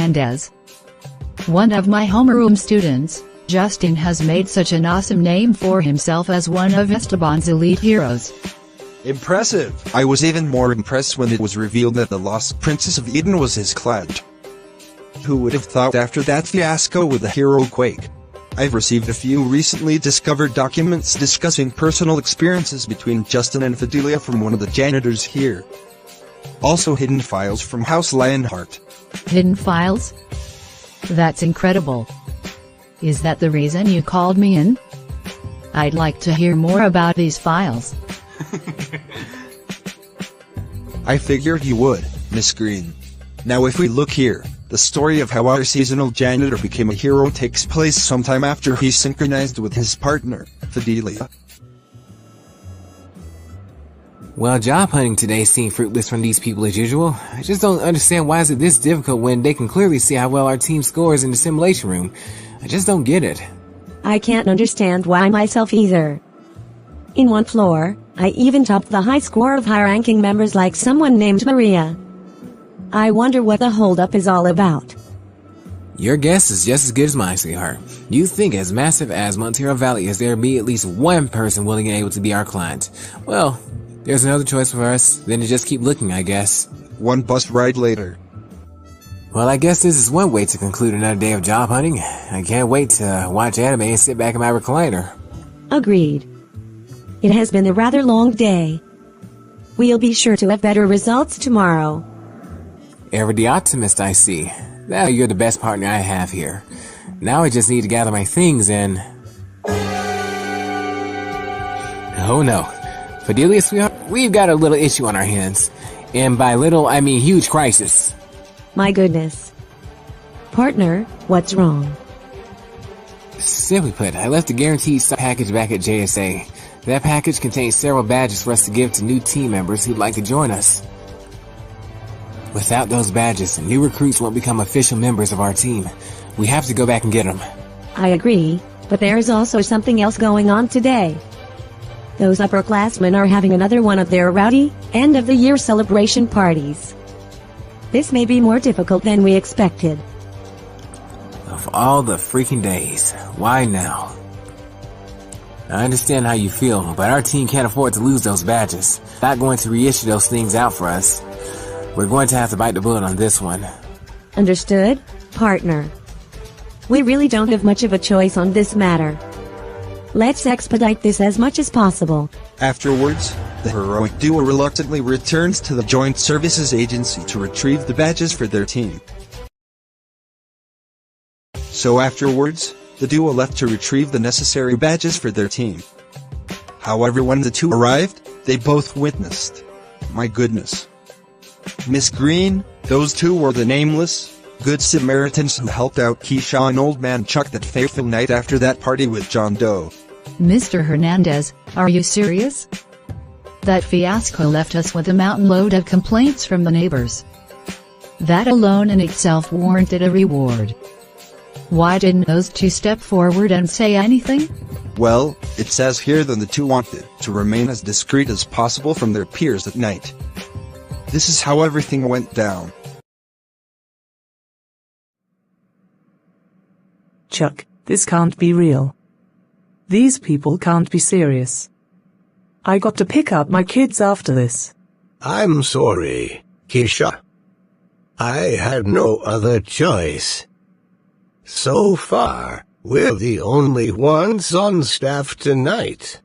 Hernandez. One of my homeroom students, Justin, has made such an awesome name for himself as one of Esteban's elite heroes. Impressive! I was even more impressed when it was revealed that the lost Princess of Eden was his client. Who would have thought after that fiasco with the hero Quake? I've received a few recently discovered documents discussing personal experiences between Justin and Fidelia from one of the janitors here. Also hidden files from House Lionheart. Hidden files? That's incredible. Is that the reason you called me in? I'd like to hear more about these files. I figured you would, Miss Green. Now if we look here, the story of how our seasonal janitor became a hero takes place sometime after he synchronized with his partner, Fidelia. Well, job hunting today seemed fruitless from these people as usual. I just don't understand why is it this difficult when they can clearly see how well our team scores in the simulation room. I just don't get it. I can't understand why myself either. In one floor, I even topped the high score of high-ranking members like someone named Aria. I wonder what the holdup is all about. Your guess is just as good as mine, sweetheart. You think as massive as Montero Valley is there be at least one person willing and able to be our client. Well, there's another choice for us than to just keep looking, I guess. One bus ride later. Well, I guess this is one way to conclude another day of job hunting. I can't wait to watch anime and sit back in my recliner. Agreed. It has been a rather long day. We'll be sure to have better results tomorrow. Ever the optimist, I see. Now you're the best partner I have here. Now I just need to gather my things and... Oh no. Fidelia, sweetheart, we've got a little issue on our hands. And by little, I mean huge crisis. My goodness. Partner, what's wrong? Simply put, I left a guaranteed stock package back at JSA. That package contains several badges for us to give to new team members who'd like to join us. Without those badges, new recruits won't become official members of our team. We have to go back and get them. I agree, but there's also something else going on today. Those upperclassmen are having another one of their rowdy, end-of-the-year celebration parties. This may be more difficult than we expected. Of all the freaking days, why now? I understand how you feel, but our team can't afford to lose those badges. Not going to reissue those things out for us. We're going to have to bite the bullet on this one. Understood, partner. We really don't have much of a choice on this matter. Let's expedite this as much as possible. Afterwards, the heroic duo reluctantly returns to the Joint Services Agency to retrieve the badges for their team. So afterwards, the duo left to retrieve the necessary badges for their team. However, when the two arrived, they both witnessed. My goodness. Miss Green, those two were the nameless, Good Samaritans who helped out Keisha and Old Man Chuck that fateful night after that party with John Doe. Mr. Hernandez, are you serious? That fiasco left us with a mountain load of complaints from the neighbors. That alone in itself warranted a reward. Why didn't those two step forward and say anything? Well, it says here that the two wanted to remain as discreet as possible from their peers at night. This is how everything went down. Chuck, this can't be real. These people can't be serious. I got to pick up my kids after this. I'm sorry, Keisha. I had no other choice. So far, we're the only ones on staff tonight.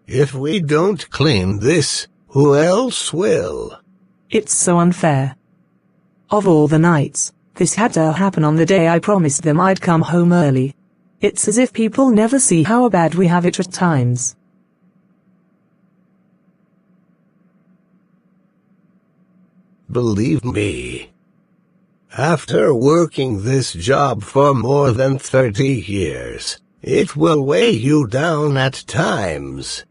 If we don't claim this, who else will? It's so unfair. Of all the nights, this had to happen on the day I promised them I'd come home early. It's as if people never see how bad we have it at times. Believe me, after working this job for more than 30 years, it will weigh you down at times.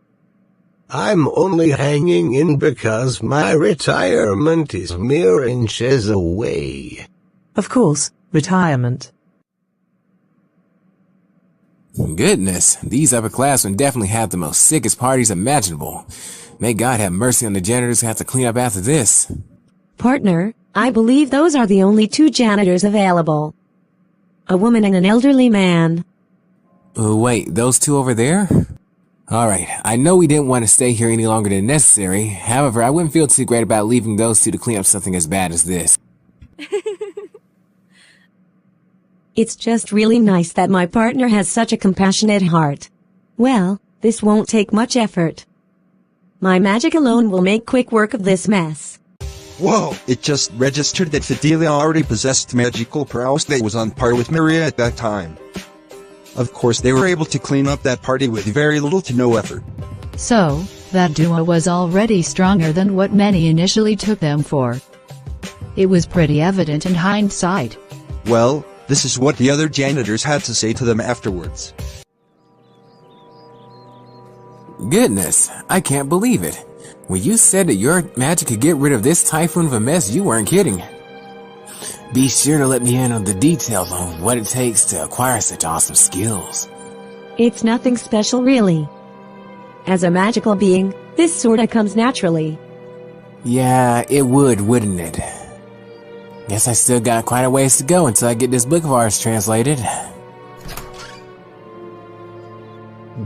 I'm only hanging in because my retirement is mere inches away. Of course, retirement. Goodness, these upperclassmen definitely have the most sickest parties imaginable. May God have mercy on the janitors who have to clean up after this. Partner, I believe those are the only two janitors available. A woman and an elderly man. Wait, those two over there? Alright, I know we didn't want to stay here any longer than necessary. However, I wouldn't feel too great about leaving those two to clean up something as bad as this. It's just really nice that my partner has such a compassionate heart. Well, this won't take much effort. My magic alone will make quick work of this mess. Whoa! It just registered that Fidelia already possessed magical prowess that was on par with Maria at that time. Of course they were able to clean up that party with very little to no effort. So, that duo was already stronger than what many initially took them for. It was pretty evident in hindsight. Well, this is what the other janitors had to say to them afterwards. Goodness, I can't believe it. When you said that your magic could get rid of this typhoon of a mess, you weren't kidding. Be sure to let me in on the details on what it takes to acquire such awesome skills. It's nothing special really. As a magical being, this sorta comes naturally. Yeah, it would, wouldn't it? Guess I still got quite a ways to go until I get this book of ours translated.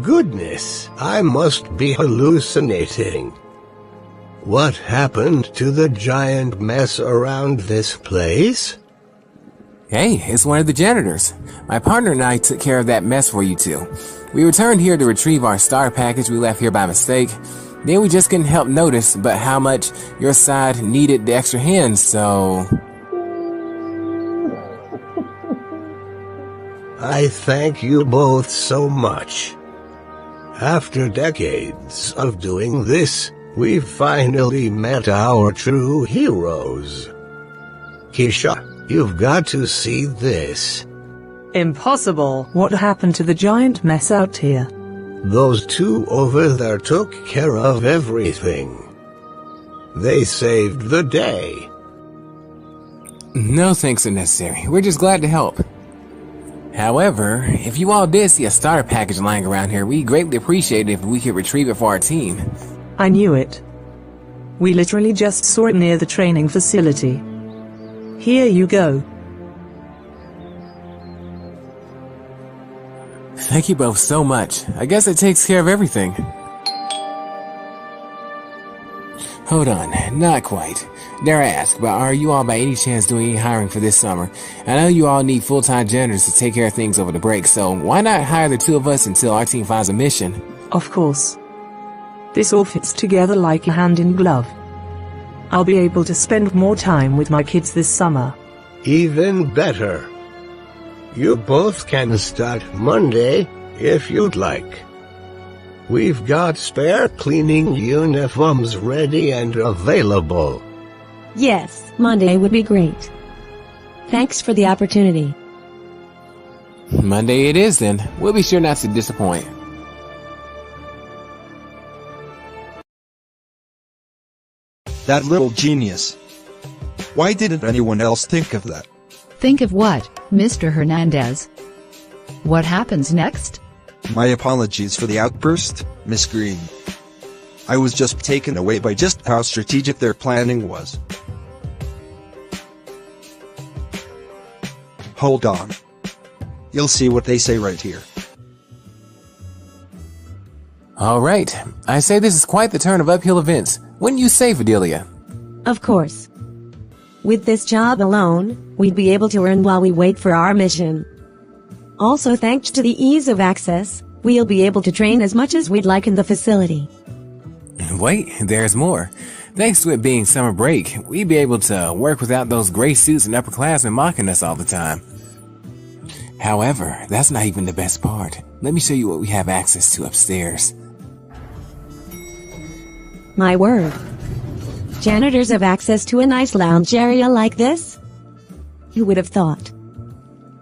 Goodness, I must be hallucinating. What happened to the giant mess around this place? Hey, it's one of the janitors. My partner and I took care of that mess for you two. We returned here to retrieve our star package we left here by mistake. Then we just couldn't help notice but how much your side needed the extra hands, so... I thank you both so much. After decades of doing this, we've finally met our true heroes. Keisha, you've got to see this. Impossible. What happened to the giant mess out here? Those two over there took care of everything. They saved the day. No thanks are necessary. We're just glad to help. However, if you all did see a starter package lying around here, we'd greatly appreciate it if we could retrieve it for our team. I knew it. We literally just saw it near the training facility. Here you go. Thank you both so much. I guess it takes care of everything. Hold on, not quite. Dare I ask, but are you all by any chance doing any hiring for this summer? I know you all need full-time janitors to take care of things over the break, so why not hire the two of us until our team finds a mission? Of course. This all fits together like a hand in glove. I'll be able to spend more time with my kids this summer. Even better. You both can start Monday, if you'd like. We've got spare cleaning uniforms ready and available. Yes, Monday would be great. Thanks for the opportunity. Monday it is then. We'll be sure not to disappoint. That little genius. Why didn't anyone else think of that? Think of what, Mr. Hernandez? What happens next? My apologies for the outburst, Miss Green. I was just taken away by just how strategic their planning was. Hold on. You'll see what they say right here. Alright, I say this is quite the turn of uphill events. Wouldn't you say, Fidelia? Of course. With this job alone, we'd be able to earn while we wait for our mission. Also, thanks to the ease of access, we'll be able to train as much as we'd like in the facility. Wait, there's more. Thanks to it being summer break, we'd be able to work without those gray suits and upperclassmen mocking us all the time. However, that's not even the best part. Let me show you what we have access to upstairs. My word. Janitors have access to a nice lounge area like this? Who would have thought?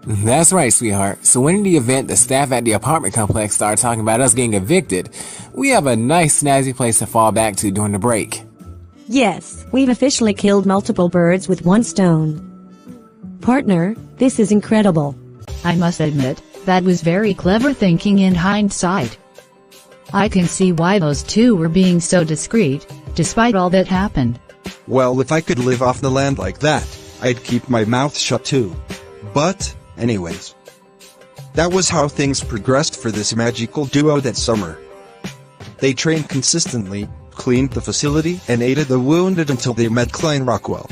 That's right, sweetheart. So when in the event the staff at the apartment complex start talking about us getting evicted, we have a nice snazzy place to fall back to during the break. Yes, we've officially killed multiple birds with one stone. Partner, this is incredible. I must admit, that was very clever thinking in hindsight. I can see why those two were being so discreet, despite all that happened. Well, if I could live off the land like that, I'd keep my mouth shut too. But, anyways. That was how things progressed for this magical duo that summer. They trained consistently, cleaned the facility, and aided the wounded until they met Klein Rockwell.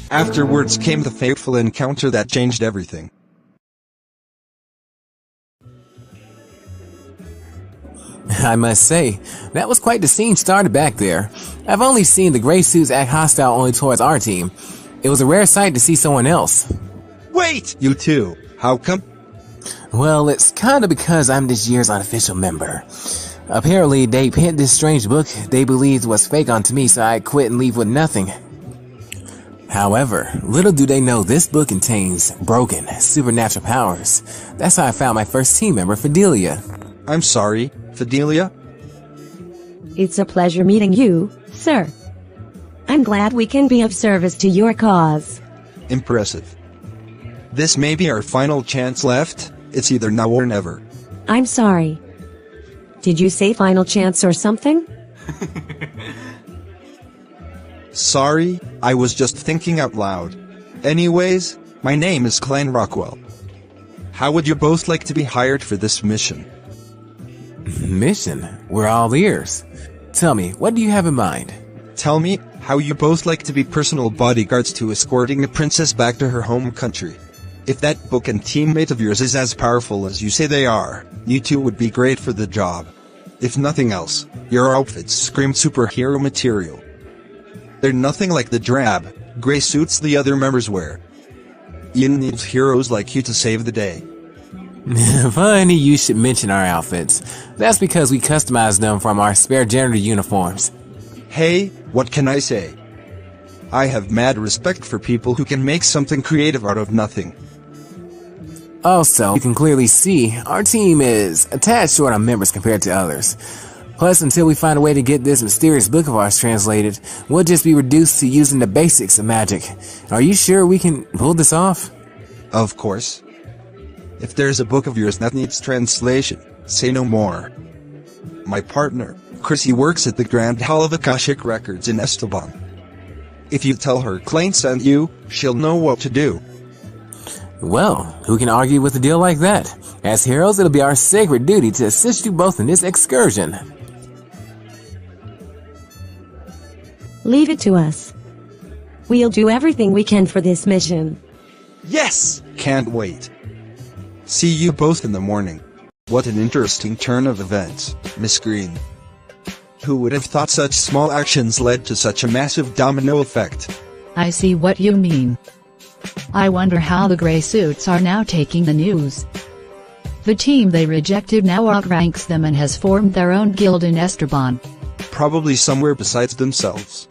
Afterwards came the fateful encounter that changed everything. I must say, that was quite the scene started back there. I've only seen the gray suits act hostile only towards our team. It was a rare sight to see someone else. Wait! You too. How come? Well, it's kinda because I'm this year's unofficial member. Apparently, they pinned this strange book they believed was fake onto me, so I quit and leave with nothing. However, little do they know this book contains broken, supernatural powers. That's how I found my first team member, Fidelia. I'm sorry, Fidelia? It's a pleasure meeting you, sir. I'm glad we can be of service to your cause. Impressive. This may be our final chance left. It's either now or never. I'm sorry. Did you say final chance or something? Sorry, I was just thinking out loud. Anyways, my name is Klein Rockwell. How would you both like to be hired for this mission? Mission? We're all ears. Tell me, what do you have in mind? Tell me how you both like to be personal bodyguards to escorting the princess back to her home country. If that book and teammate of yours is as powerful as you say they are, you two would be great for the job. If nothing else, your outfits scream superhero material. They're nothing like the drab, gray suits the other members wear. Ian needs heroes like you to save the day. Funny you should mention our outfits. That's because we customized them from our spare janitor uniforms. Hey, what can I say? I have mad respect for people who can make something creative out of nothing. Also, you can clearly see our team is attached to our members compared to others. Plus, until we find a way to get this mysterious book of ours translated, we'll just be reduced to using the basics of magic. Are you sure we can pull this off? Of course. If there's a book of yours that needs translation, say no more. My partner, Chrissy, works at the Grand Hall of Akashic Records in Esteban. If you tell her Klein sent you, she'll know what to do. Well, who can argue with a deal like that? As heroes, it'll be our sacred duty to assist you both in this excursion. Leave it to us. We'll do everything we can for this mission. Yes! Can't wait. See you both in the morning. What an interesting turn of events, Miss Green. Who would have thought such small actions led to such a massive domino effect? I see what you mean. I wonder how the gray suits are now taking the news. The team they rejected now outranks them and has formed their own guild in Esteban. Probably somewhere besides themselves.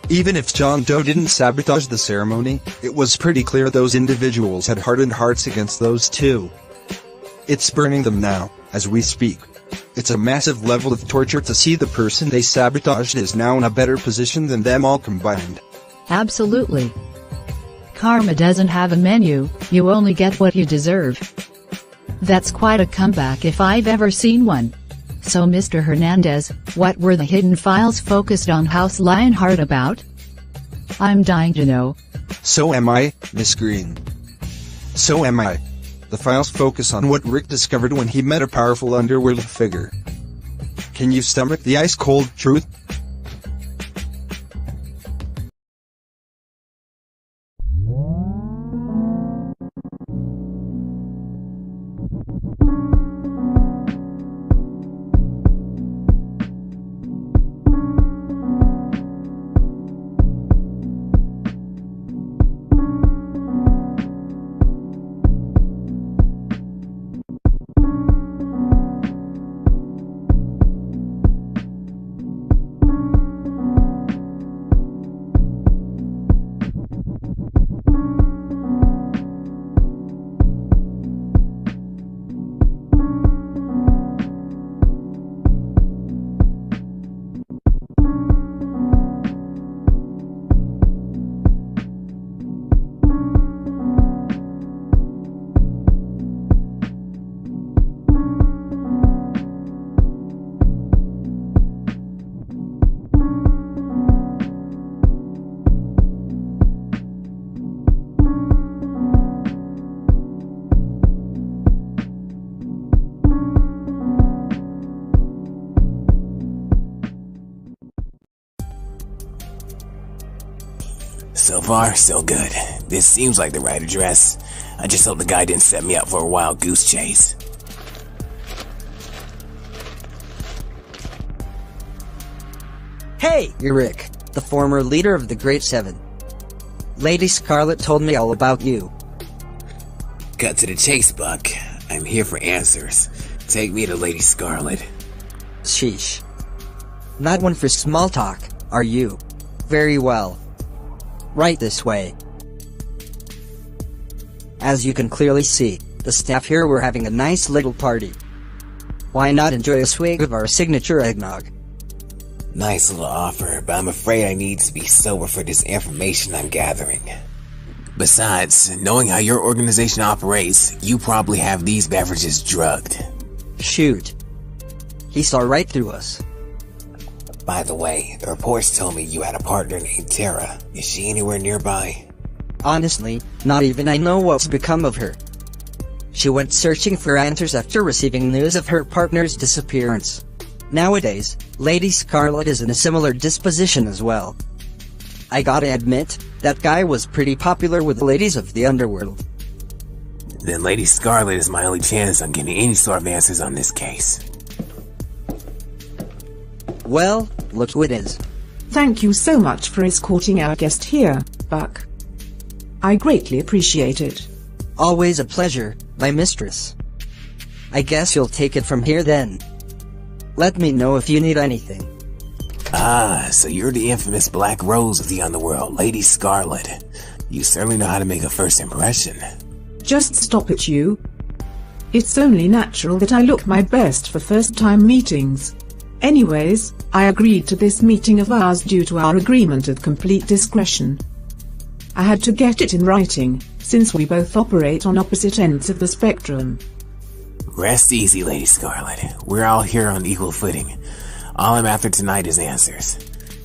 Even if John Doe didn't sabotage the ceremony, it was pretty clear those individuals had hardened hearts against those two. It's burning them now, as we speak. It's a massive level of torture to see the person they sabotaged is now in a better position than them all combined. Absolutely. Karma doesn't have a menu, you only get what you deserve. That's quite a comeback if I've ever seen one. So Mr. Hernandez, what were the hidden files focused on House Lionheart about? I'm dying to know. So am I, Miss Green. So am I. The files focus on what Rick discovered when he met a powerful underworld figure. Can you stomach the ice-cold truth? far, so good. This seems like the right address. I just hope the guy didn't set me up for a wild goose chase. Hey, you're Rick, the former leader of the Great Seven. Lady Scarlet told me all about you. Cut to the chase, Buck. I'm here for answers. Take me to Lady Scarlet. Sheesh. Not one for small talk, are you? Very well. Right this way. As you can clearly see, the staff here were having a nice little party. Why not enjoy a swig of our signature eggnog? Nice little offer, but I'm afraid I need to be sober for this information I'm gathering. Besides, knowing how your organization operates, you probably have these beverages drugged. Shoot. He saw right through us. By the way, the reports told me you had a partner named Tara. Is she anywhere nearby? Honestly, not even I know what's become of her. She went searching for answers after receiving news of her partner's disappearance. Nowadays, Lady Scarlet is in a similar disposition as well. I gotta admit, that guy was pretty popular with the ladies of the underworld. Then Lady Scarlet is my only chance on getting any sort of answers on this case. Well, look who it is. Thank you so much for escorting our guest here, Buck. I greatly appreciate it. Always a pleasure, my mistress. I guess you'll take it from here then. Let me know if you need anything. Ah, so you're the infamous Black Rose of the underworld, Lady Scarlet. You certainly know how to make a first impression. Just stop it, you. It's only natural that I look my best for first-time meetings. Anyways, I agreed to this meeting of ours due to our agreement of complete discretion. I had to get it in writing, since we both operate on opposite ends of the spectrum. Rest easy, Lady Scarlet. We're all here on equal footing. All I'm after tonight is answers.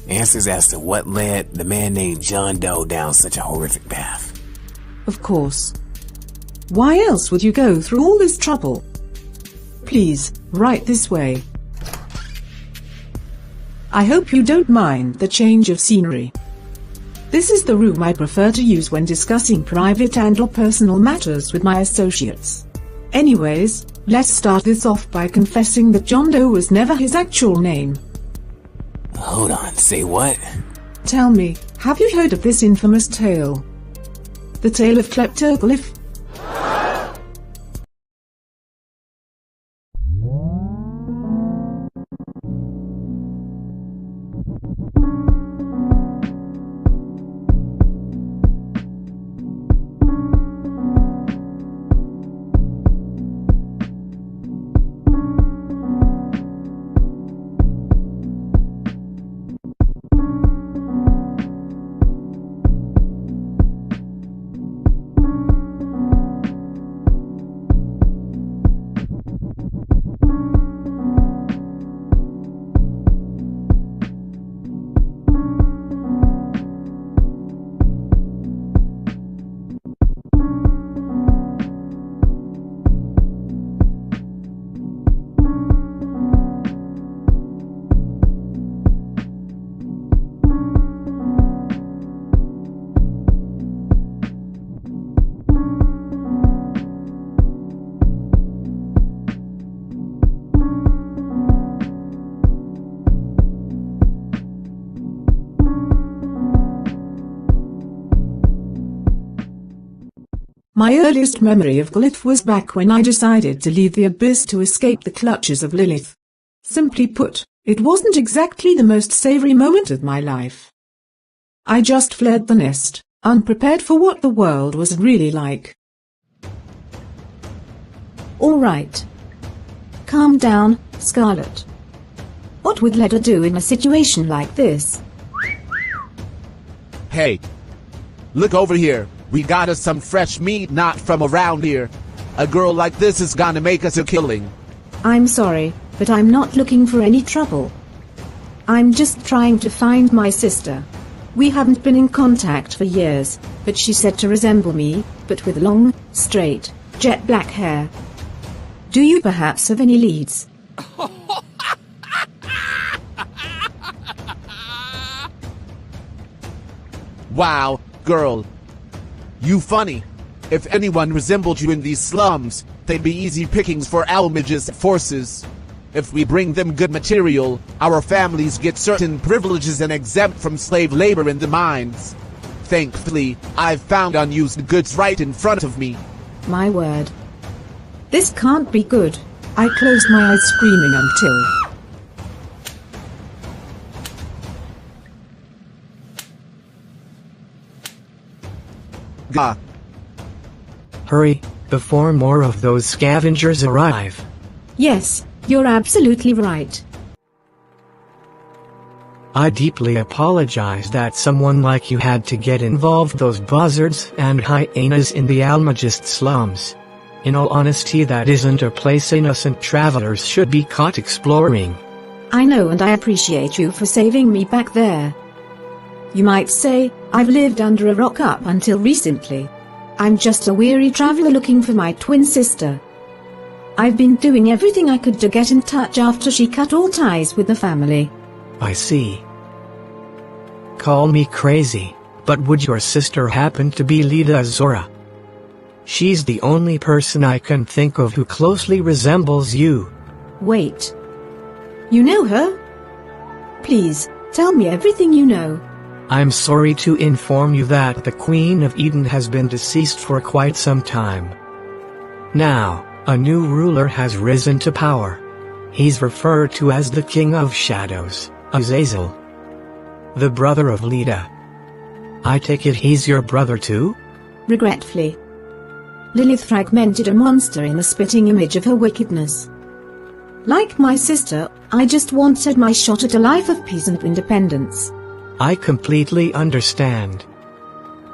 Answers as to what led the man named John Doe down such a horrific path. Of course. Why else would you go through all this trouble? Please, right this way. I hope you don't mind the change of scenery. This is the room I prefer to use when discussing private and/or personal matters with my associates. Anyways, let's start this off by confessing that John Doe was never his actual name. Hold on, say what? Tell me, have you heard of this infamous tale? The tale of Kleptoglyph? My earliest memory of Glyph was back when I decided to leave the abyss to escape the clutches of Lilith. Simply put, it wasn't exactly the most savory moment of my life. I just fled the nest, unprepared for what the world was really like. All right. Calm down, Scarlet. What would Leda do in a situation like this? Hey, look over here. We got us some fresh meat not from around here. A girl like this is gonna make us a killing. I'm sorry, but I'm not looking for any trouble. I'm just trying to find my sister. We haven't been in contact for years, but she's said to resemble me, but with long, straight, jet black hair. Do you perhaps have any leads? Wow, girl. You funny. If anyone resembled you in these slums, they'd be easy pickings for obliges forces. If we bring them good material, our families get certain privileges and exempt from slave labor in the mines. Thankfully, I've found unused goods right in front of me. My word. This can't be good. I closed my eyes screaming until... Gah. Hurry, before more of those scavengers arrive. Yes, you're absolutely right. I deeply apologize that someone like you had to get involved those buzzards and hyenas in the Almagist slums. In all honesty, that isn't a place innocent travelers should be caught exploring. I know, and I appreciate you for saving me back there. You might say, I've lived under a rock up until recently. I'm just a weary traveler looking for my twin sister. I've been doing everything I could to get in touch after she cut all ties with the family. I see. Call me crazy, but would your sister happen to be Lida Azora? She's the only person I can think of who closely resembles you. Wait. You know her? Please, tell me everything you know. I'm sorry to inform you that the Queen of Eden has been deceased for quite some time. Now, a new ruler has risen to power. He's referred to as the King of Shadows, Azazel. The brother of Lida. I take it he's your brother too? Regretfully. Lilith fragmented a monster in the spitting image of her wickedness. Like my sister, I just wanted my shot at a life of peace and independence. I completely understand.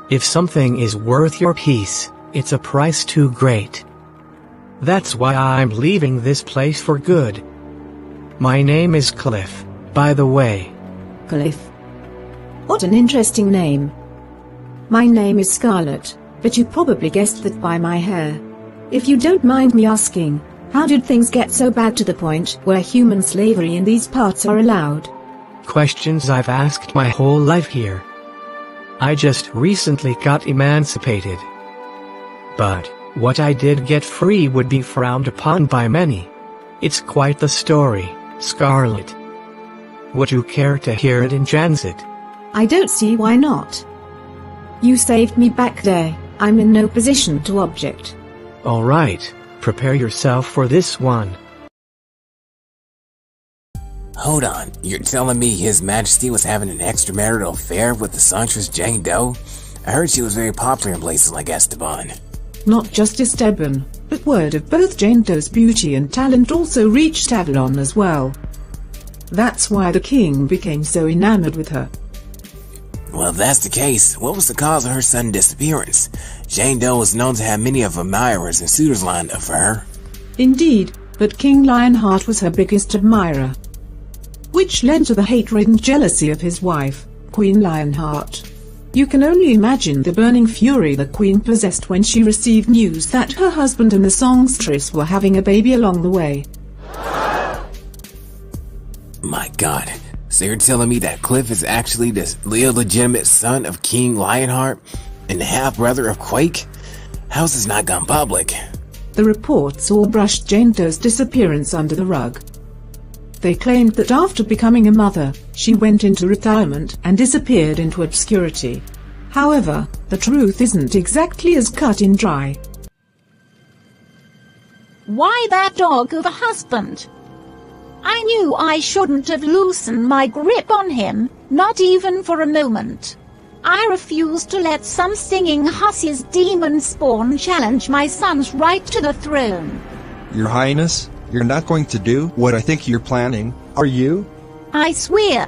If something is worth your peace, it's a price too great. That's why I'm leaving this place for good. My name is Cliff, by the way. Cliff. What an interesting name. My name is Scarlet, but you probably guessed that by my hair. If you don't mind me asking, how did things get so bad to the point where human slavery in these parts are allowed? Questions I've asked my whole life here. I just recently got emancipated. But what I did get free would be frowned upon by many. It's quite the story, Scarlet. Would you care to hear it in transit? I don't see why not. You saved me back there. I'm in no position to object. All right, prepare yourself for this one. Hold on, you're telling me His Majesty was having an extramarital affair with the songstress Jane Doe? I heard she was very popular in places like Esteban. Not just Esteban, but word of both Jane Doe's beauty and talent also reached Avalon as well. That's why the king became so enamored with her. Well, if that's the case, what was the cause of her sudden disappearance? Jane Doe was known to have many of her admirers and suitors lined up for her. Indeed, but King Lionheart was her biggest admirer, which led to the hatred and jealousy of his wife, Queen Lionheart. You can only imagine the burning fury the queen possessed when she received news that her husband and the songstress were having a baby along the way. My God, so you're telling me that Cliff is actually the illegitimate son of King Lionheart and the half-brother of Quake? How's this not gone public? The reports all brushed Jane Doe's disappearance under the rug. They claimed that after becoming a mother, she went into retirement and disappeared into obscurity. However, the truth isn't exactly as cut and dry. Why that dog of a husband? I knew I shouldn't have loosened my grip on him, not even for a moment. I refuse to let some singing hussey's demon spawn challenge my son's right to the throne. Your Highness, you're not going to do what I think you're planning, are you? I swear.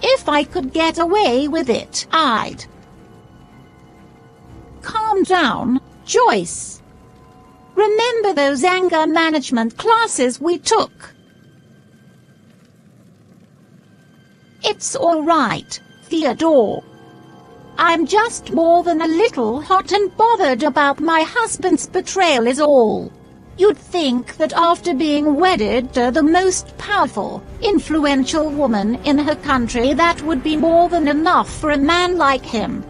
If I could get away with it, I'd. Calm down, Joyce. Remember those anger management classes we took? It's all right, Theodore. I'm just more than a little hot and bothered about my husband's betrayal is all. You'd think that after being wedded to the most powerful, influential woman in her country, that would be more than enough for a man like him.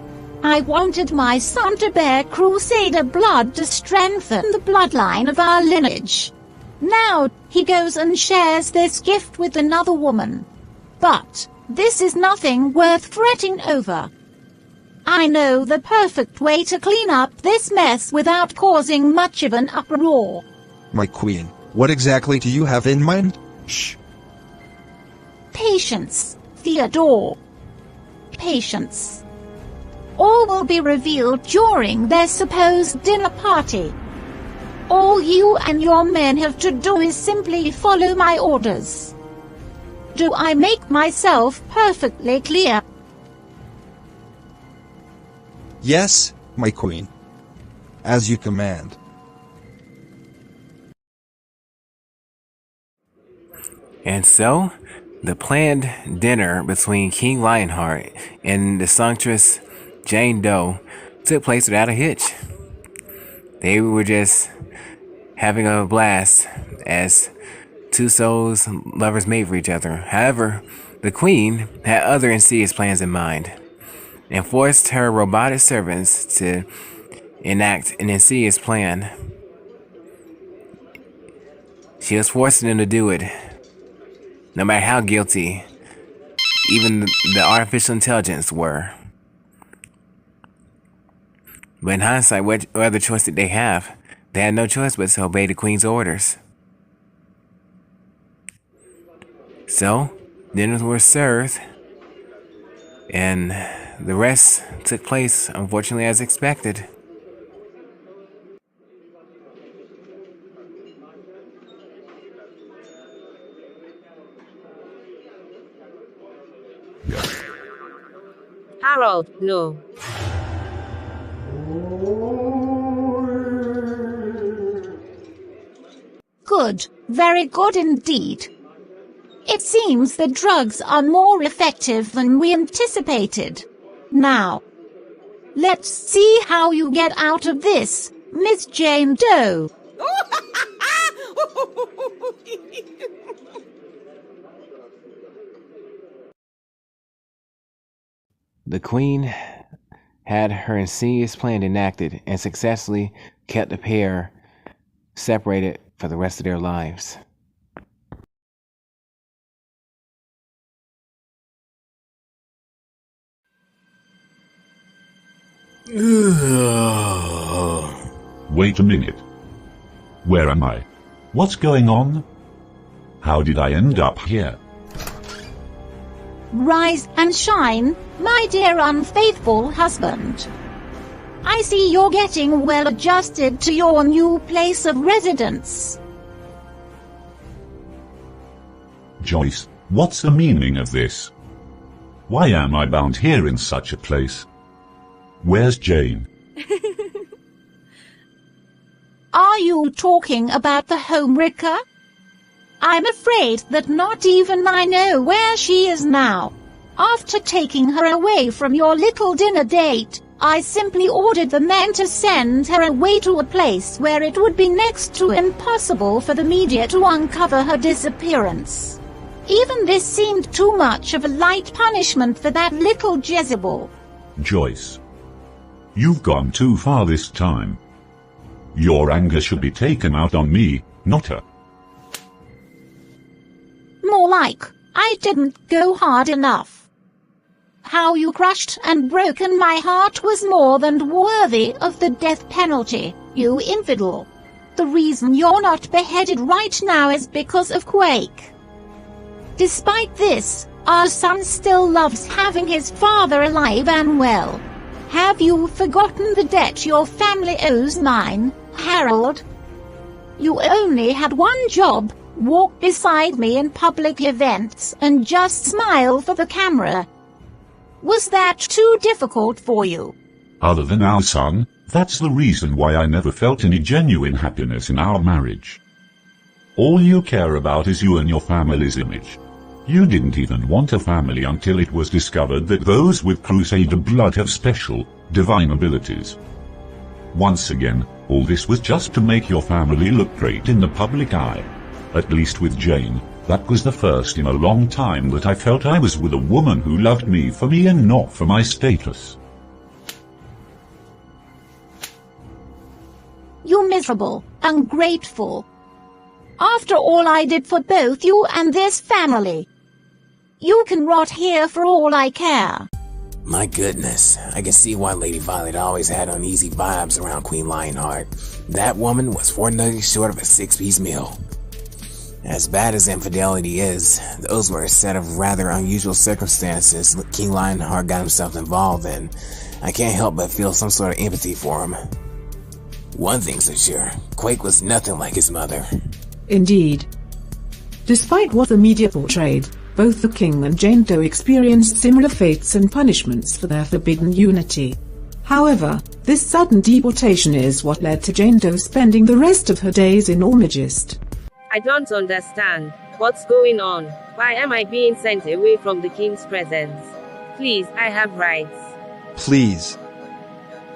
I wanted my son to bear Crusader blood to strengthen the bloodline of our lineage. Now, he goes and shares this gift with another woman. But, this is nothing worth fretting over. I know the perfect way to clean up this mess without causing much of an uproar. My queen, what exactly do you have in mind? Shh. Patience, Theodore. Patience. All will be revealed during their supposed dinner party. All you and your men have to do is simply follow my orders. Do I make myself perfectly clear? Yes, my queen. As you command. And so, the planned dinner between King Lionheart and the sumptuous Jane Doe took place without a hitch. They were just having a blast as two souls, lovers made for each other. However, the queen had other insidious plans in mind and forced her robotic servants to enact an insidious plan. She was forcing them to do it, no matter how guilty even the artificial intelligence were. But in hindsight, what other choice did they have? They had no choice but to obey the queen's orders. So, dinners were served, and the rest took place, unfortunately, as expected. Harold, no. Good, very good indeed. It seems the drugs are more effective than we anticipated. Now, let's see how you get out of this, Miss Jane Doe. The queen had her insidious plan enacted and successfully kept the pair separated for the rest of their lives. Wait a minute. Where am I? What's going on? How did I end up here? Rise and shine, my dear unfaithful husband. I see you're getting well adjusted to your new place of residence. Joyce, what's the meaning of this? Why am I bound here in such a place? Where's Jane? Are you talking about the homewrecker? I'm afraid that not even I know where she is now. After taking her away from your little dinner date, I simply ordered the men to send her away to a place where it would be next to impossible for the media to uncover her disappearance. Even this seemed too much of a light punishment for that little Jezebel. Joyce, you've gone too far this time. Your anger should be taken out on me, not her. More like, I didn't go hard enough. How you crushed and broken my heart was more than worthy of the death penalty, you infidel. The reason you're not beheaded right now is because of Quake. Despite this, our son still loves having his father alive and well. Have you forgotten the debt your family owes mine, Harold? You only had one job: walk beside me in public events and just smile for the camera. Was that too difficult for you? Other than our son, that's the reason why I never felt any genuine happiness in our marriage. All you care about is you and your family's image. You didn't even want a family until it was discovered that those with Crusader blood have special, divine abilities. Once again, all this was just to make your family look great in the public eye. At least with Jane, that was the first in a long time that I felt I was with a woman who loved me for me and not for my status. You miserable, ungrateful. After all I did for both you and this family. You can rot here for all I care. My goodness, I can see why Lady Violet always had uneasy vibes around Queen Lionheart. That woman was 4 nuggets short of a 6-piece meal. As bad as infidelity is, those were a set of rather unusual circumstances King Lionheart got himself involved in. I can't help but feel some sort of empathy for him. One thing's for sure, Quake was nothing like his mother. Indeed. Despite what the media portrayed, both the king and Jane Doe experienced similar fates and punishments for their forbidden unity. However, this sudden deportation is what led to Jane Doe spending the rest of her days in Almagist. I don't understand. What's going on? Why am I being sent away from the king's presence? Please, I have rights. Please.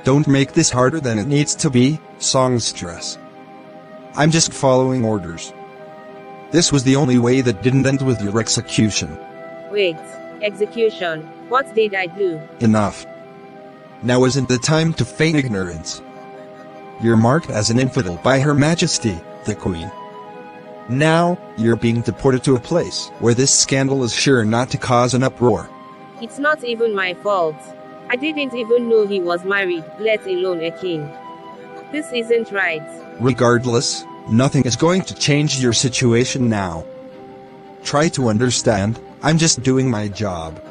Don't make this harder than it needs to be, songstress. I'm just following orders. This was the only way that didn't end with your execution. Wait, execution? What did I do? Enough. Now isn't the time to feign ignorance. You're marked as an infidel by Her Majesty, the Queen. Now, you're being deported to a place where this scandal is sure not to cause an uproar. It's not even my fault. I didn't even know he was married, let alone a king. This isn't right. Regardless, nothing is going to change your situation now. Try to understand, I'm just doing my job.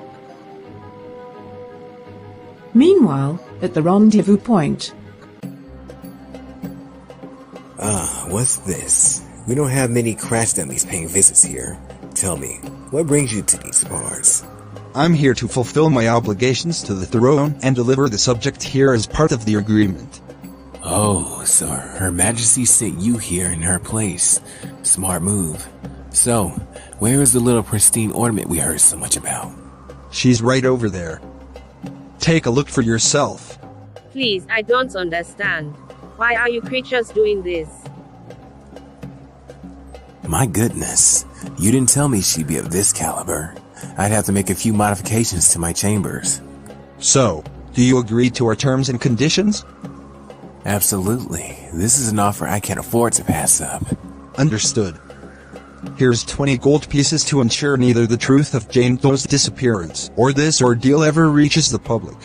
Meanwhile, at the rendezvous point. What's this? We don't have many crash dummies paying visits here. Tell me, what brings you to these bars? I'm here to fulfill my obligations to the throne and deliver the subject here as part of the agreement. Oh, so Her Majesty sent you here in her place. Smart move. So, where is the little pristine ornament we heard so much about? She's right over there. Take a look for yourself. Please, I don't understand. Why are you creatures doing this? My goodness, you didn't tell me she'd be of this caliber. I'd have to make a few modifications to my chambers. So, do you agree to our terms and conditions? Absolutely. This is an offer I can't afford to pass up. Understood. Here's 20 gold pieces to ensure neither the truth of Jane Doe's disappearance or this ordeal ever reaches the public.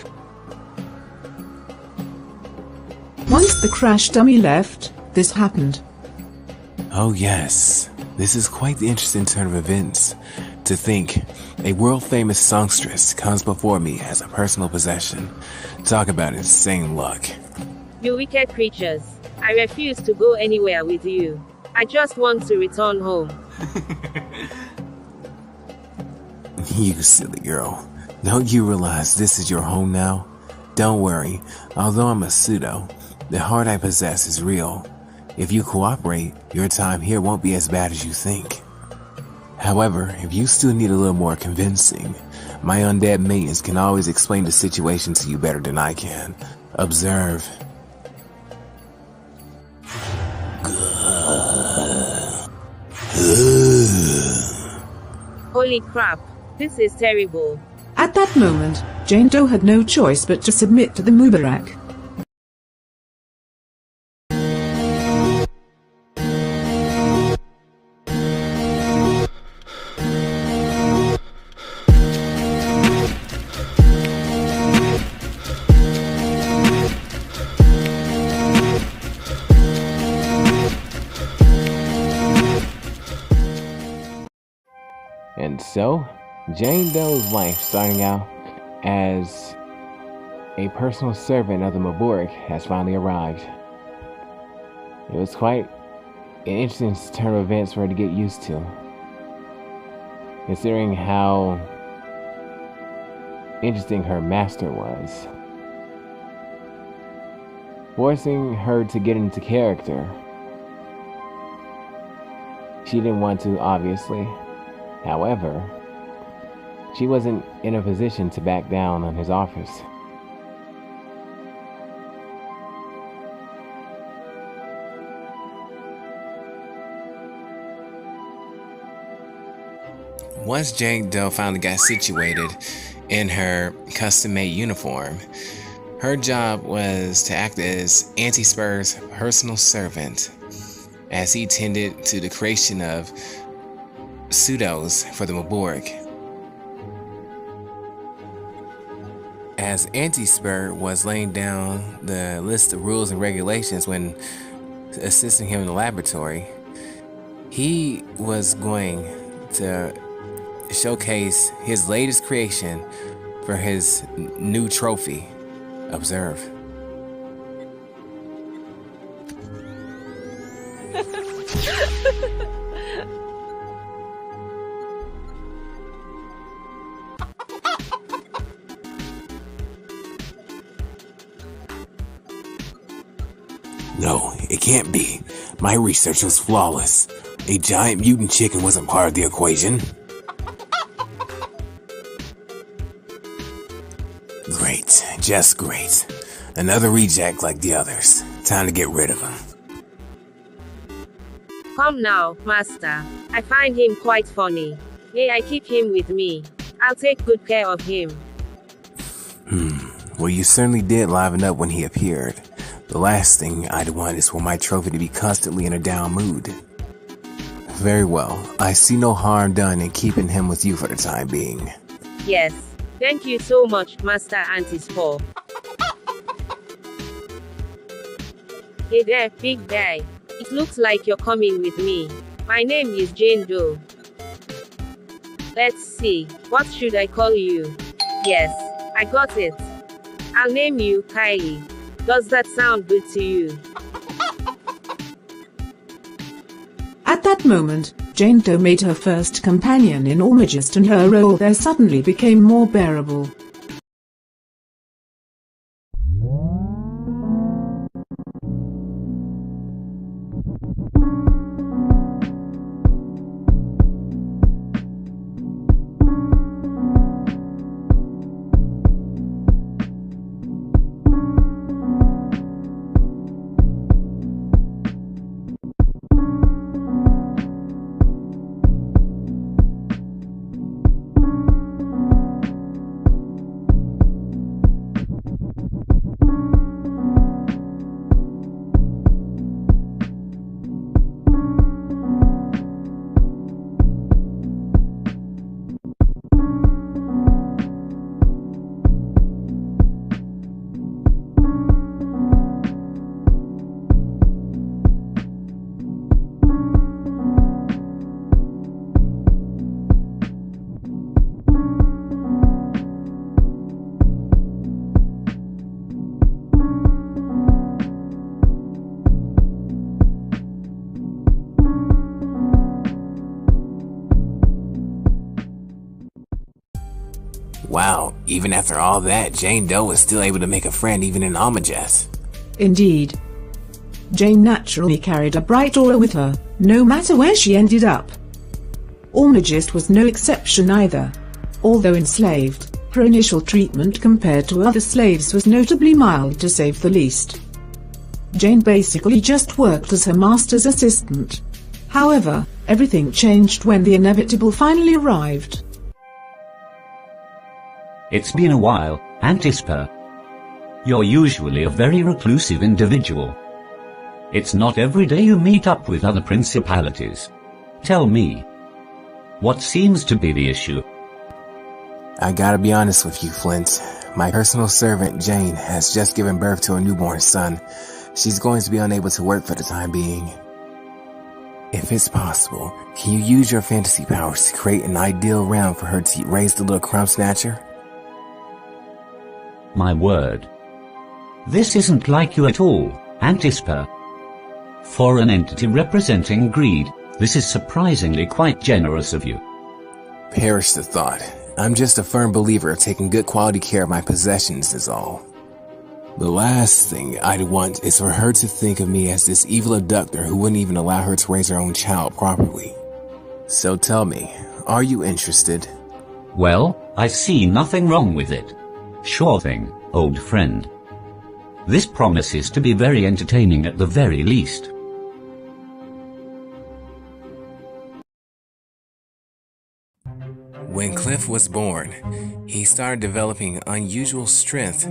Once the crash dummy left, this happened. Oh yes, this is quite the interesting turn of events. To think, a world-famous songstress comes before me as a personal possession. Talk about insane luck. You wicked creatures. I refuse to go anywhere with you. I just want to return home. You silly girl. Don't you realize this is your home now? Don't worry, although I'm a pseudo, the heart I possess is real. If you cooperate, your time here won't be as bad as you think. However, if you still need a little more convincing, my undead minions can always explain the situation to you better than I can. Observe. Holy crap, this is terrible. At that moment, Jane Doe had no choice but to submit to the Mubarak. And so, Jane Doe's life starting out as a personal servant of the Mubarak has finally arrived. It was quite an interesting turn of events for her to get used to, considering how interesting her master was, forcing her to get into character. She didn't want to, obviously. However, she wasn't in a position to back down on his offers. Once Jane Doe finally got situated in her custom-made uniform, Her job was to act as Anti-Spur's personal servant, as he tended to the creation of pseudos for the Maborg. As Anti-Spur was laying down the list of rules and regulations when assisting him in the laboratory, he was going to showcase his latest creation for his new trophy. Observe. No, it can't be. My research was flawless. A giant mutant chicken wasn't part of the equation. Great, just great. Another reject like the others. Time to get rid of him. Come now, Master. I find him quite funny. May I keep him with me? I'll take good care of him. Well, you certainly did liven up when he appeared. The last thing I'd want is for my trophy to be constantly in a down mood. Very well. I see no harm done in keeping him with you for the time being. Yes. Thank you so much, Master Anti-Spur. Hey there, big guy. It looks like you're coming with me. My name is Jane Doe. Let's see, what should I call you? Yes, I got it. I'll name you Kylie. Does that sound good to you? At that moment, Jane Doe made her first companion in obliges, and her role there suddenly became more bearable. Wow, even after all that, Jane Doe was still able to make a friend even in obliges. Indeed. Jane naturally carried a bright aura with her, no matter where she ended up. Obliges was no exception either. Although enslaved, her initial treatment compared to other slaves was notably mild to say the least. Jane basically just worked as her master's assistant. However, everything changed when the inevitable finally arrived. It's been a while, Anti-Spur. You're usually a very reclusive individual. It's not every day you meet up with other principalities. Tell me, what seems to be the issue? I gotta be honest with you, Flint. My personal servant, Jane, has just given birth to a newborn son. She's going to be unable to work for the time being. If it's possible, can you use your fantasy powers to create an ideal realm for her to raise the little crumb snatcher? My word. This isn't like you at all, Anti-Spur. For an entity representing greed, this is surprisingly quite generous of you. Perish the thought. I'm just a firm believer of taking good quality care of my possessions is all. The last thing I'd want is for her to think of me as this evil abductor who wouldn't even allow her to raise her own child properly. So tell me, are you interested? Well, I see nothing wrong with it. Sure thing, old friend. This promises to be very entertaining at the very least. When Cliff was born, he started developing unusual strength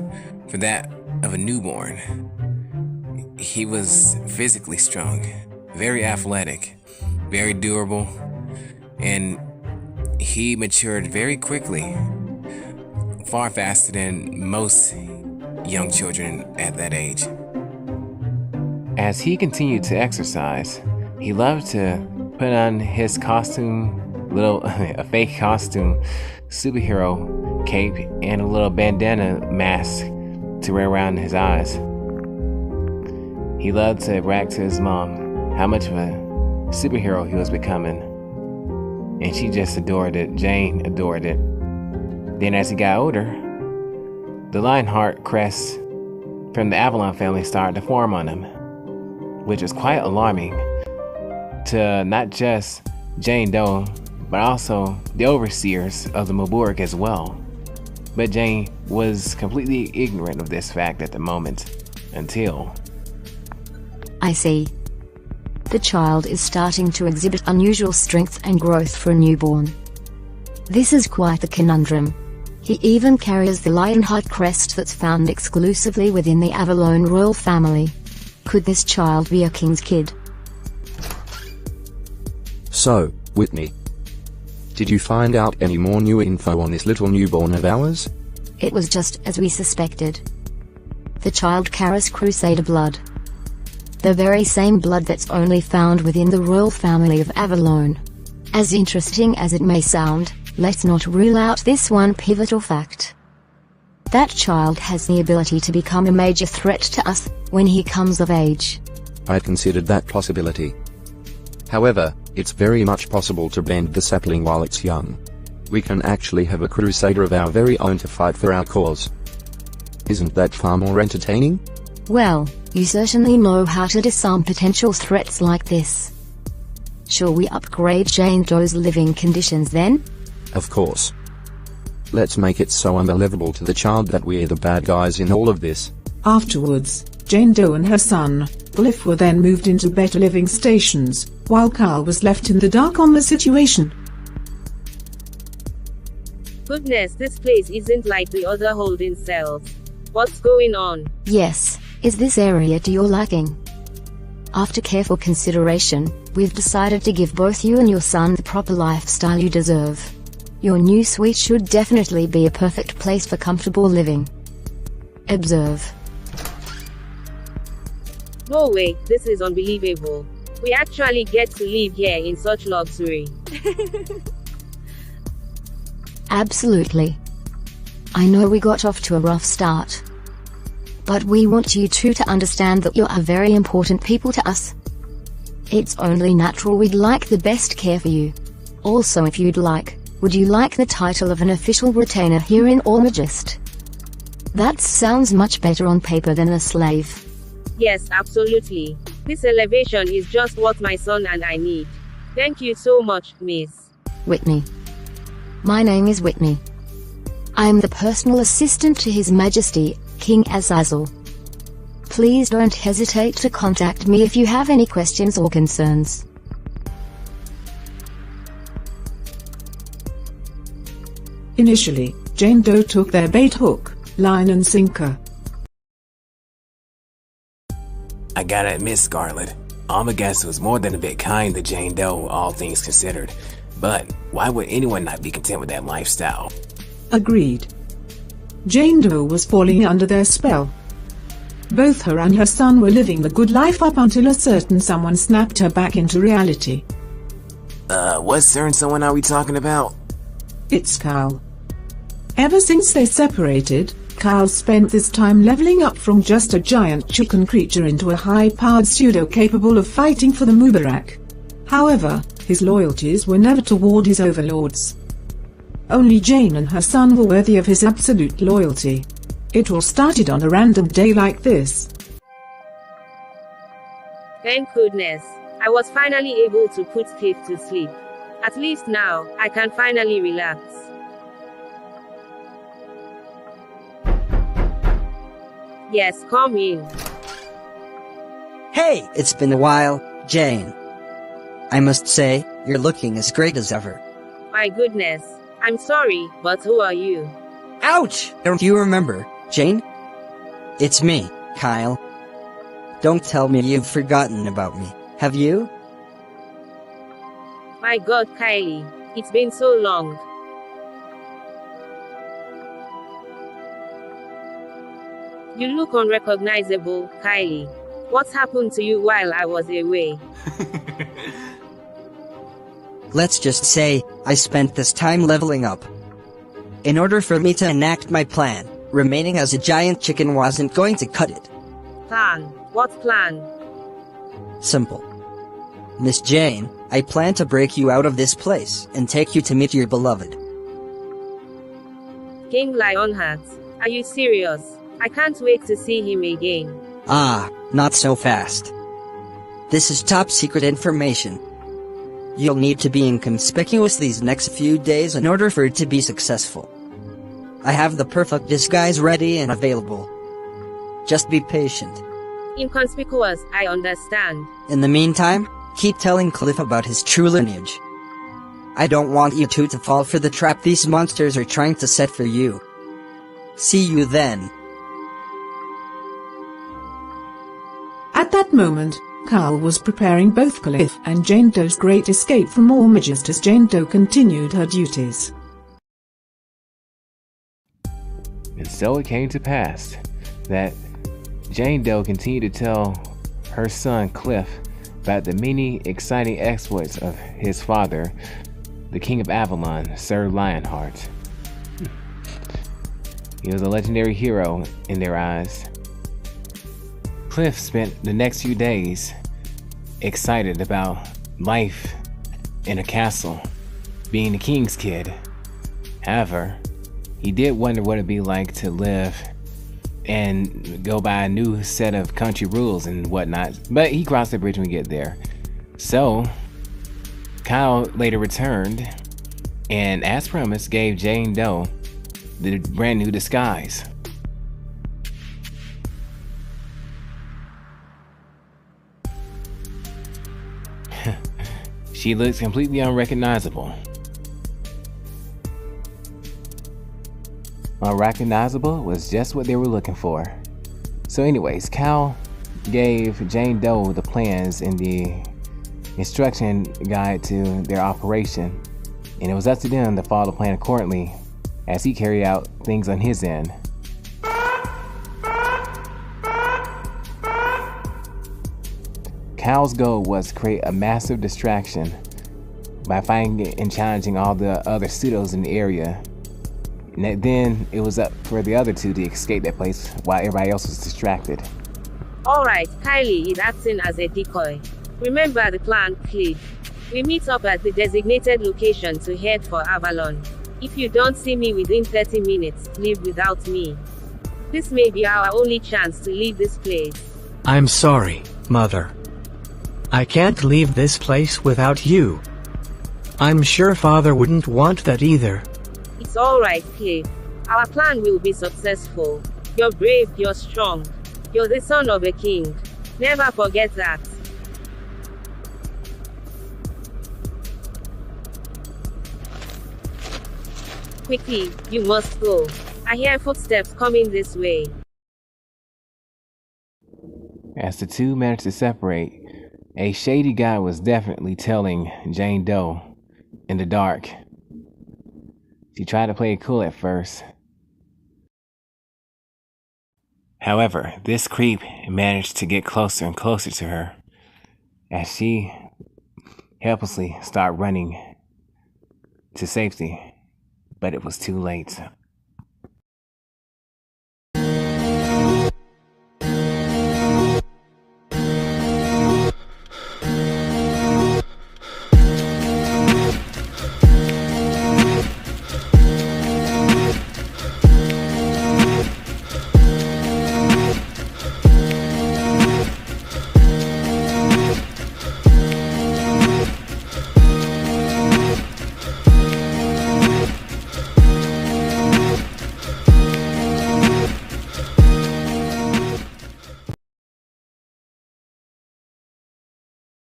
for that of a newborn. He was physically strong, very athletic, very durable, and he matured very quickly, far faster than most young children at that age. As he continued to exercise, he loved to put on his costume, a fake costume, superhero cape, and a little bandana mask to wear around his eyes. He loved to brag to his mom how much of a superhero he was becoming, and she just adored it. Jane adored it. Then as he got older, the Lionheart crest from the Avalon family started to form on him, which was quite alarming to not just Jane Doe, but also the overseers of the Maburg as well. But Jane was completely ignorant of this fact at the moment, until... I see. The child is starting to exhibit unusual strength and growth for a newborn. This is quite a conundrum. He even carries the Lionheart crest that's found exclusively within the Avalon royal family. Could this child be a king's kid? So, Whitney, did you find out any more new info on this little newborn of ours? It was just as we suspected. The child carries Crusader blood. The very same blood that's only found within the royal family of Avalon. As interesting as it may sound, let's not rule out this one pivotal fact. That child has the ability to become a major threat to us when he comes of age. I considered that possibility. However, it's very much possible to bend the sapling while it's young. We can actually have a crusader of our very own to fight for our cause. Isn't that far more entertaining? Well, you certainly know how to disarm potential threats like this. Shall we upgrade Jane Doe's living conditions then? Of course. Let's make it so unbelievable to the child that we're the bad guys in all of this. Afterwards, Jane Doe and her son, Cliff, were then moved into better living stations, while Carl was left in the dark on the situation. Goodness, this place isn't like the other holding cells. What's going on? Yes, is this area to your liking? After careful consideration, we've decided to give both you and your son the proper lifestyle you deserve. Your new suite should definitely be a perfect place for comfortable living. Observe. No way, this is unbelievable. We actually get to live here in such luxury. Absolutely. I know we got off to a rough start. But we want you two to understand that you are very important people to us. It's only natural we'd like the best care for you. Also, if you'd like, would you like the title of an official retainer here in Ormagist? That sounds much better on paper than a slave. Yes, absolutely. This elevation is just what my son and I need. Thank you so much, Miss Whitney. My name is Whitney. I'm the personal assistant to His Majesty, King Azazel. Please don't hesitate to contact me if you have any questions or concerns. Initially, Jane Doe took their bait hook, line and sinker. I gotta admit, Scarlet, Obliges was more than a bit kind to Jane Doe, all things considered. But why would anyone not be content with that lifestyle? Agreed. Jane Doe was falling under their spell. Both her and her son were living the good life up until a certain someone snapped her back into reality. What certain someone are we talking about? It's Carl. Ever since they separated, Carl spent this time leveling up from just a giant chicken creature into a high-powered pseudo capable of fighting for the Mubarak. However, his loyalties were never toward his overlords. Only Jane and her son were worthy of his absolute loyalty. It all started on a random day like this. Thank goodness. I was finally able to put Cliff to sleep. At least now, I can finally relax. Yes, come in. Hey, it's been a while, Jane. I must say, you're looking as great as ever. My goodness. I'm sorry, but who are you? Ouch! Don't you remember, Jane? It's me, Kyle. Don't tell me you've forgotten about me, have you? My God, Kylie, it's been so long. You look unrecognizable, Kylie. What happened to you while I was away? Let's just say, I spent this time leveling up. In order for me to enact my plan, remaining as a giant chicken wasn't going to cut it. Plan? What plan? Simple. Miss Jane, I plan to break you out of this place and take you to meet your beloved. King Lionheart, are you serious? I can't wait to see him again. Ah, not so fast. This is top secret information. You'll need to be inconspicuous these next few days in order for it to be successful. I have the perfect disguise ready and available. Just be patient. Inconspicuous, I understand. In the meantime, keep telling Cliff about his true lineage. I don't want you two to fall for the trap these monsters are trying to set for you. See you then. At that moment, Carl was preparing both Cliff and Jane Doe's great escape from obliges as Jane Doe continued her duties. And so it came to pass that Jane Doe continued to tell her son Cliff about the many exciting exploits of his father, the King of Avalon, Sir Lionheart. He was a legendary hero in their eyes. Cliff spent the next few days excited about life in a castle, being the king's kid. However, he did wonder what it'd be like to live and go by a new set of country rules and whatnot, but he crossed the bridge when we get there. So, Kyle later returned and, as promised, gave Jane Doe the brand new disguise. She looks completely unrecognizable. Unrecognizable was just what they were looking for. So anyways, Cal gave Jane Doe the plans and the instruction guide to their operation, and it was up to them to follow the plan accordingly as he carried out things on his end. Cal's goal was to create a massive distraction by finding and challenging all the other pseudos in the area. And then it was up for the other two to escape that place while everybody else was distracted. Alright, Kylie is acting as a decoy. Remember the plan, Cliff. We meet up at the designated location to head for Avalon. If you don't see me within 30 minutes, leave without me. This may be our only chance to leave this place. I'm sorry, Mother. I can't leave this place without you. I'm sure Father wouldn't want that either. It's alright, Cliff. Our plan will be successful. You're brave, you're strong. You're the son of a king. Never forget that. Quickly, you must go. I hear footsteps coming this way. As the two managed to separate, a shady guy was definitely telling Jane Doe in the dark. She tried to play it cool at first. However, this creep managed to get closer and closer to her as she helplessly started running to safety, but it was too late.